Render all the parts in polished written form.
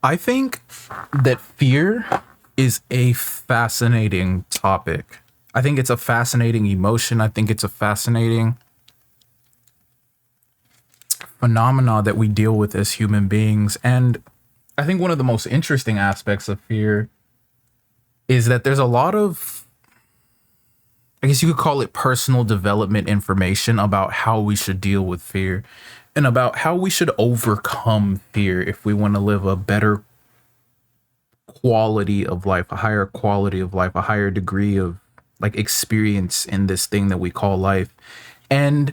I think that fear is a fascinating topic. I think it's a fascinating emotion. I think it's a fascinating phenomena that we deal with as human beings. And I think one of the most interesting aspects of fear is that there's a lot of, I guess you could call it personal development information about how we should deal with fear and about how we should overcome fear if we want to live a better quality of life, a higher quality of life, a higher degree of like experience in this thing that we call life. And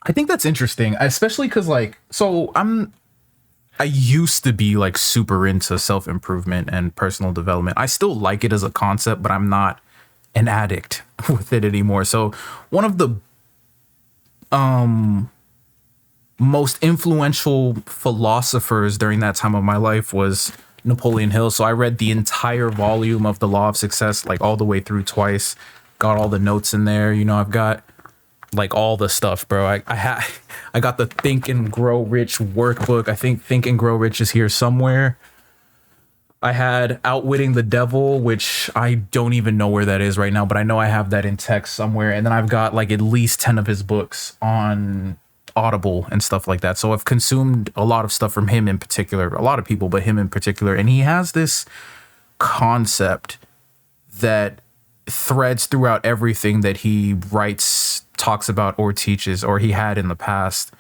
I think that's interesting, especially because I used to be like super into self improvement and personal development. I still like it as a concept, but I'm not an addict with it anymore. So one of the most influential philosophers during that time of my life was Napoleon Hill. So I read the entire volume of The Law of Success, like all the way through twice, got all the notes in there. You know, I've got like all the stuff, bro. I got the Think and Grow Rich workbook. I think Think and Grow Rich is here somewhere. I had Outwitting the Devil, which I don't even know where that is right now, but I know I have that in text somewhere. And then I've got like at least 10 of his books on Audible and stuff like that. So I've consumed a lot of stuff from him in particular, a lot of people, but him in particular. And he has this concept that threads throughout everything that he writes, talks about, or teaches, or he had in the past.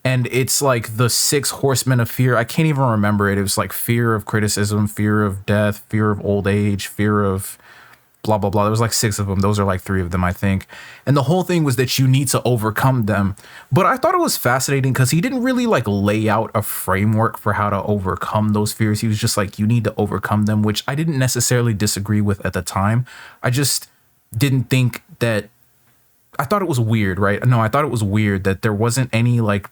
And it's like the six horsemen of fear. I can't even remember it. It was like fear of criticism, fear of death, fear of old age, fear of blah, blah, blah. There was like six of them. Those are like three of them, I think. And the whole thing was that you need to overcome them. But I thought it was fascinating because he didn't really like lay out a framework for how to overcome those fears. He was just like, you need to overcome them, which I didn't necessarily disagree with at the time. I just didn't think that, I thought it was weird, right? No, I thought it was weird that there wasn't any like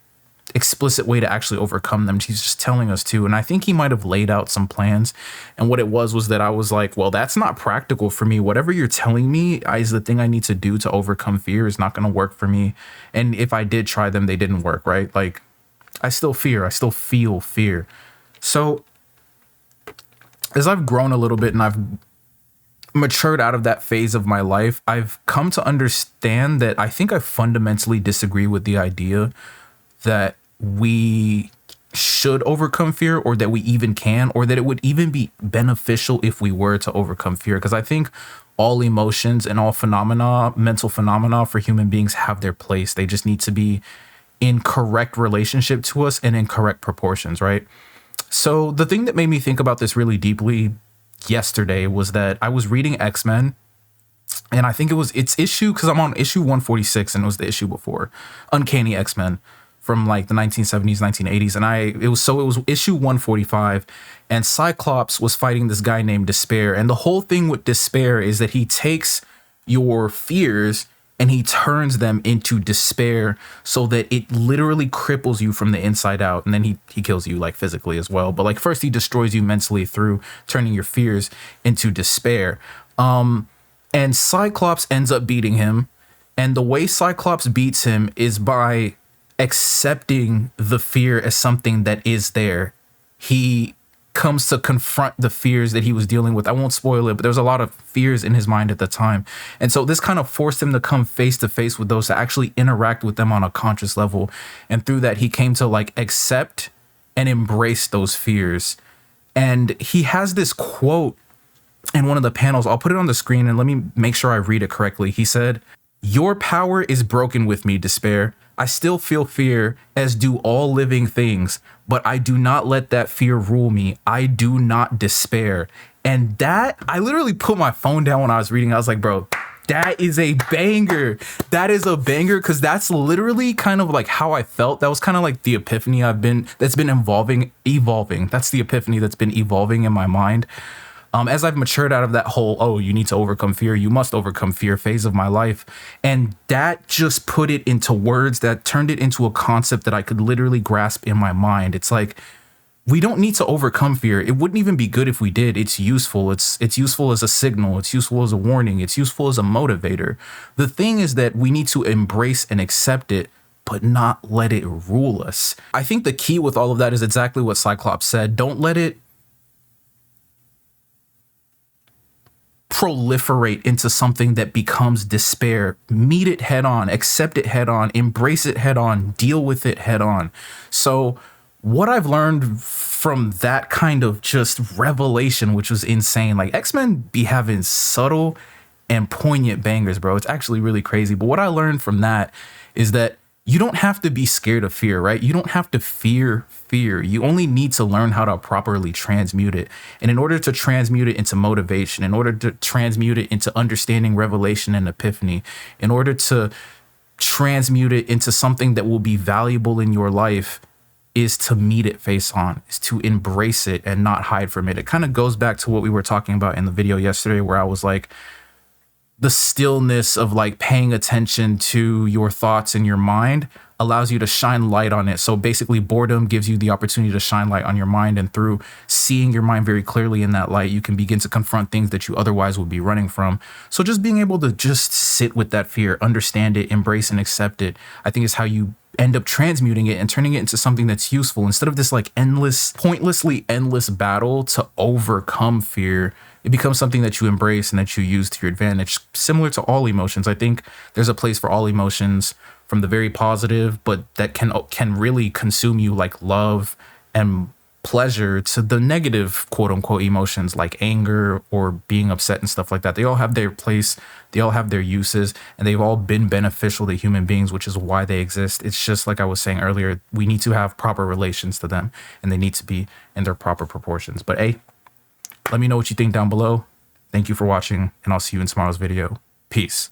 explicit way to actually overcome them. He's just telling us to. And I think he might have laid out some plans. And what it was that I was like, well, that's not practical for me. Whatever you're telling me is the thing I need to do to overcome fear is not going to work for me. And if I did try them, they didn't work, right? Like I still feel fear. So as I've grown a little bit and I've matured out of that phase of my life, I've come to understand that I think I fundamentally disagree with the idea that we should overcome fear, or that we even can, or that it would even be beneficial if we were to overcome fear. Because I think all emotions and all phenomena, mental phenomena for human beings have their place. They just need to be in correct relationship to us and in correct proportions, right? So the thing that made me think about this really deeply yesterday was that I was reading X-Men, and I think it's issue, because I'm on issue 146 and it was the issue before, Uncanny X-Men, from like the 1970s, 1980s. And it was issue 145, and Cyclops was fighting this guy named Despair. And the whole thing with Despair is that he takes your fears and he turns them into despair, so that it literally cripples you from the inside out. And then he kills you like physically as well. But like first he destroys you mentally through turning your fears into despair. And Cyclops ends up beating him. And the way Cyclops beats him is by accepting the fear as something that is there. He comes to confront the fears that he was dealing with. I won't spoil it, but there's a lot of fears in his mind at the time. And so this kind of forced him to come face to face with those, to actually interact with them on a conscious level. And through that, he came to like accept and embrace those fears. And he has this quote in one of the panels. I'll put it on the screen and let me make sure I read it correctly. He said, "Your power is broken with me, Despair. I still feel fear, as do all living things, but I do not let that fear rule me. I do not despair." And that, I literally put my phone down when I was reading. I was like, bro, that is a banger. That is a banger, because that's literally kind of like how I felt. That was kind of like the epiphany that's been evolving. That's the epiphany that's been evolving in my mind. As I've matured out of that whole, oh, you need to overcome fear, you must overcome fear phase of my life. And that just put it into words, that turned it into a concept that I could literally grasp in my mind. It's like, we don't need to overcome fear. It wouldn't even be good if we did. It's useful. It's useful as a signal. It's useful as a warning. It's useful as a motivator. The thing is that we need to embrace and accept it but not let it rule us. I think the key with all of that is exactly what Cyclops said. Don't let it proliferate into something that becomes despair. Meet it head on, accept it head on, embrace it head on, deal with it head on. So what I've learned from that kind of just revelation, which was insane, like X-Men be having subtle and poignant bangers, bro. It's actually really crazy. But what I learned from that is that you don't have to be scared of fear, right? You don't have to fear fear. You only need to learn how to properly transmute it. And in order to transmute it into motivation, in order to transmute it into understanding, revelation, and epiphany, in order to transmute it into something that will be valuable in your life, is to meet it face on, is to embrace it and not hide from it. It kind of goes back to what we were talking about in the video yesterday, where I was like, the stillness of like paying attention to your thoughts in your mind allows you to shine light on it. So basically boredom gives you the opportunity to shine light on your mind, and through seeing your mind very clearly in that light, you can begin to confront things that you otherwise would be running from. So just being able to just sit with that fear, understand it, embrace and accept it, I think is how you end up transmuting it and turning it into something that's useful, instead of this like pointlessly endless battle to overcome fear. It becomes something that you embrace and that you use to your advantage. Similar to all emotions, I think there's a place for all emotions, from the very positive, but that can really consume you, like love and pleasure, to the negative quote unquote emotions like anger or being upset and stuff like that. They all have their place, they all have their uses, and they've all been beneficial to human beings, which is why they exist. It's just like I was saying earlier, we need to have proper relations to them, and they need to be in their proper proportions. But hey, let me know what you think down below. Thank you for watching, and I'll see you in tomorrow's video. Peace.